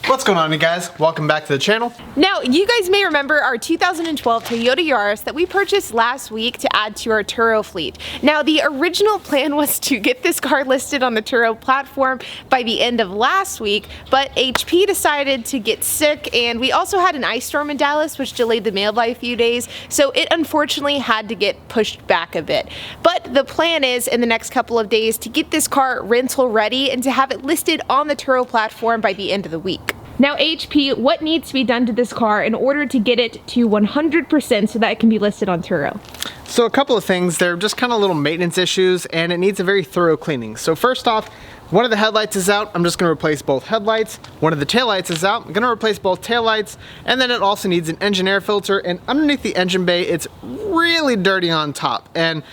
What's going on, you guys? Welcome back to the channel. Now, you guys may remember our 2012 Toyota Yaris that we purchased last week to add to our Turo fleet. Now, the original plan was to get this car listed on the Turo platform by the end of last week, but HP decided to get sick, and we also had an ice storm in Dallas, which delayed the mail by a few days, so it unfortunately had to get pushed back a bit. But the plan is, in the next couple of days, to get this car rental ready and to have it listed on the Turo platform by the end of the week. Now, HP, what needs to be done to this car in order to get it to 100% so that it can be listed on Turo? So a couple of things, they're just kind of little maintenance issues and it needs a very thorough cleaning. So first off, one of the headlights is out, I'm just going to replace both headlights. One of the taillights is out, I'm going to replace both taillights. And then it also needs an engine air filter, and underneath the engine bay, it's really dirty on top. And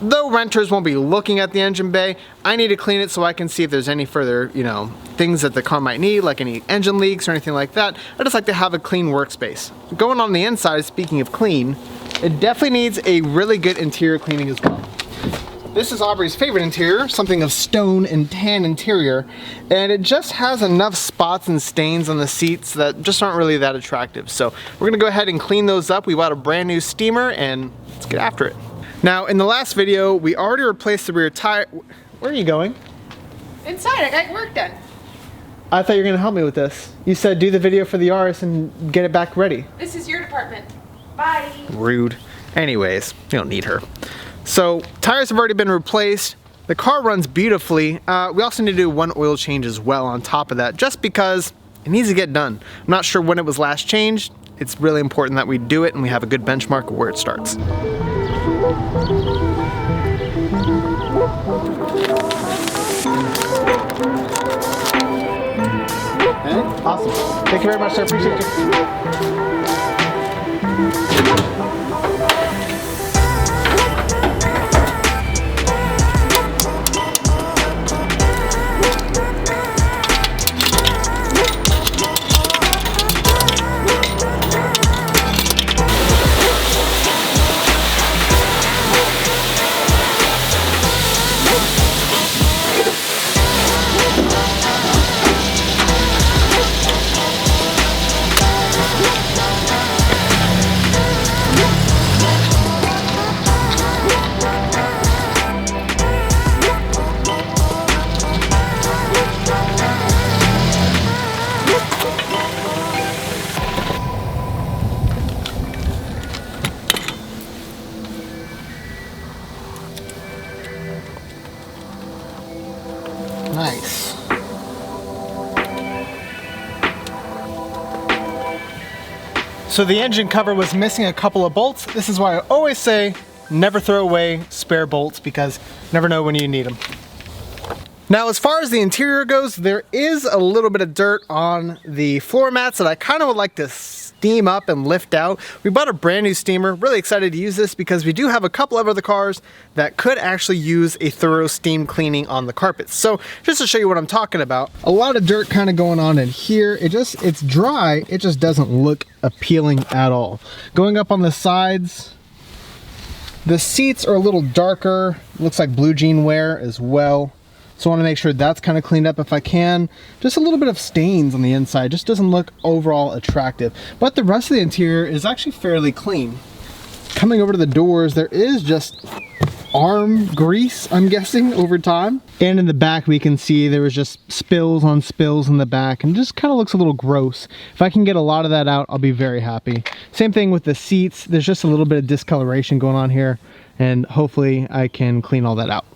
though renters won't be looking at the engine bay, I need to clean it so I can see if there's any further, things that the car might need, like any engine leaks or anything like that. I just like to have a clean workspace. Going on the inside, speaking of clean, it definitely needs a really good interior cleaning as well. This is Aubrey's favorite interior, something of stone and tan interior, and it just has enough spots and stains on the seats that just aren't really that attractive. So we're gonna go ahead and clean those up. We bought a brand new steamer and let's get after it. Now, in the last video, we already replaced the rear tire. Where are you going? Inside, I got work done. I thought you were gonna help me with this. You said do the video for the Yaris and get it back ready. This is your department. Bye. Rude. Anyways, you don't need her. So, tires have already been replaced. The car runs beautifully. We also need to do one oil change as well on top of that, just because it needs to get done. I'm not sure when it was last changed. It's really important that we do it and we have a good benchmark of where it starts. Awesome. Thank you very much, sir. Appreciate you. Nice. So the engine cover was missing a couple of bolts. This is why I always say never throw away spare bolts, because you never know when you need them. Now, as far as the interior goes, there is a little bit of dirt on the floor mats that I kind of would like to steam up and lift out. We bought a brand new steamer. Really excited to use this because we do have a couple of other cars that could actually use a thorough steam cleaning on the carpets. So just to show you what I'm talking about, a lot of dirt kind of going on in here. It's dry. It just doesn't look appealing at all. Going up on the sides, the seats are a little darker. Looks like blue jean wear as well. So I want to make sure that's kind of cleaned up if I can. Just a little bit of stains on the inside, just doesn't look overall attractive. But the rest of the interior is actually fairly clean. Coming over to the doors, there is just arm grease, I'm guessing, over time. And in the back we can see there was just spills on spills in the back, and just kind of looks a little gross. If I can get a lot of that out, I'll be very happy. Same thing with the seats. There's just a little bit of discoloration going on here, and hopefully I can clean all that out.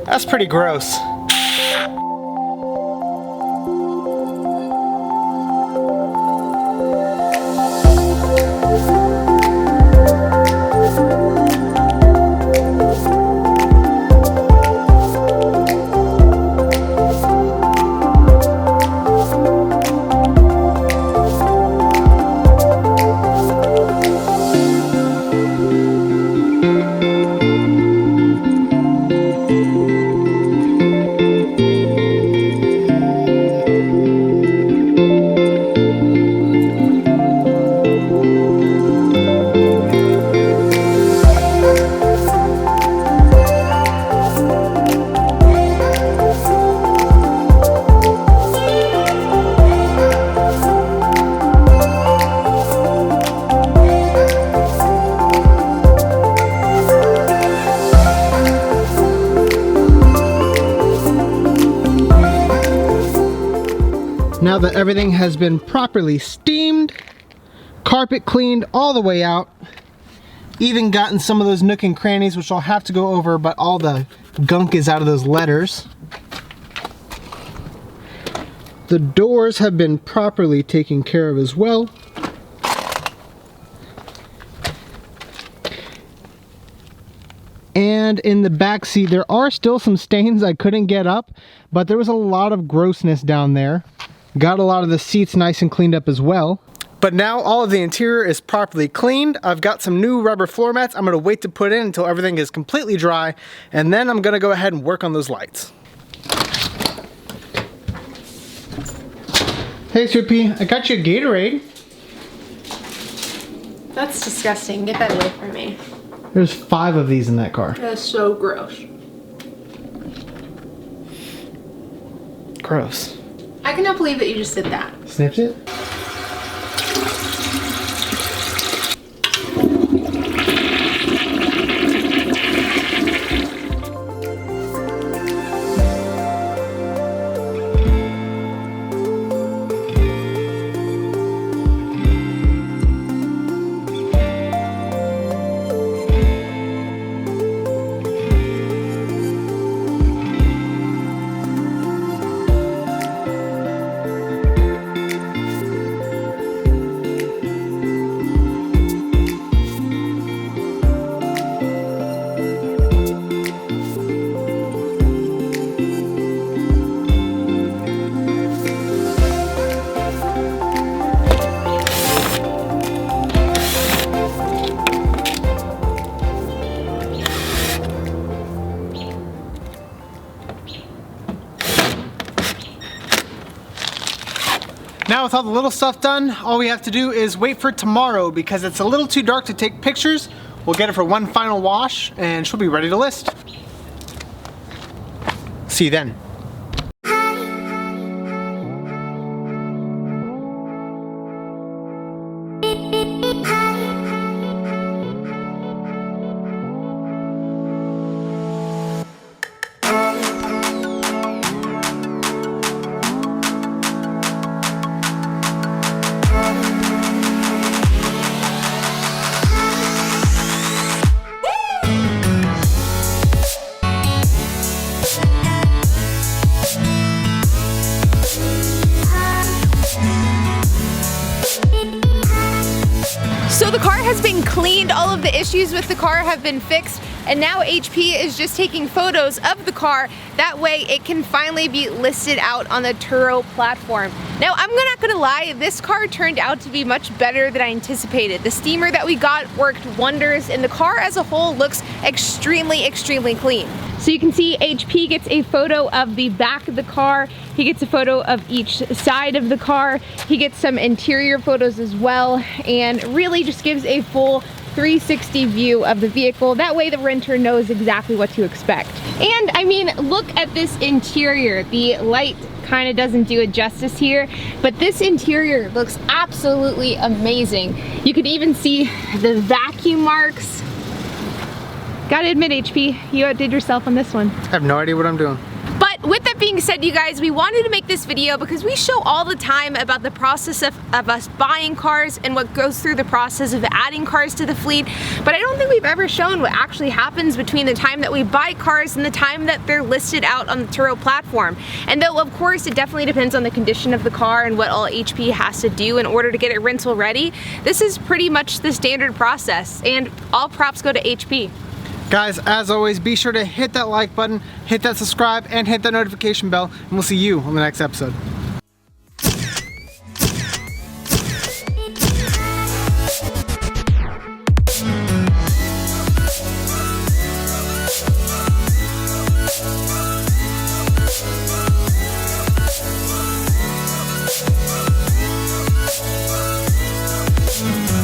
That's pretty gross. Now that everything has been properly steamed, carpet cleaned all the way out, even gotten some of those nook and crannies, which I'll have to go over, but all the gunk is out of those letters. The doors have been properly taken care of as well. And in the back seat, there are still some stains I couldn't get up, but there was a lot of grossness down there. Got a lot of the seats nice and cleaned up as well. But now all of the interior is properly cleaned. I've got some new rubber floor mats I'm gonna wait to put in until everything is completely dry, and then I'm gonna go ahead and work on those lights. Hey Soupy, I got you a Gatorade. That's disgusting. Get that away from me. There's 5 of these in that car. That's so gross. Gross. I cannot believe that you just did that. Snipped it? Now with all the little stuff done, all we have to do is wait for tomorrow because it's a little too dark to take pictures. We'll get it for one final wash and she'll be ready to list. See you then. So the car has been cleaned, all of the issues with the car have been fixed, and now HP is just taking photos of the car. That way it can finally be listed out on the Turo platform. Now I'm not gonna lie, this car turned out to be much better than I anticipated. The steamer that we got worked wonders, and the car as a whole looks extremely clean. So you can see HP gets a photo of the back of the car, he gets a photo of each side of the car, he gets some interior photos as well, and really just gives a full 360 view of the vehicle. That way the renter knows exactly what to expect. And I mean, look at this interior. The light kind of doesn't do it justice here, but this interior looks absolutely amazing. You could even see the vacuum marks. Gotta admit, HP, you outdid yourself on this one. I have no idea what I'm doing. But with that being said, you guys, we wanted to make this video because we show all the time about the process of us buying cars and what goes through the process of adding cars to the fleet. But I don't think we've ever shown what actually happens between the time that we buy cars and the time that they're listed out on the Turo platform. And though, of course, it definitely depends on the condition of the car and what all HP has to do in order to get it rental ready, this is pretty much the standard process. And all props go to HP. Guys, as always, be sure to hit that like button, hit that subscribe, and hit that notification bell, and we'll see you on the next episode.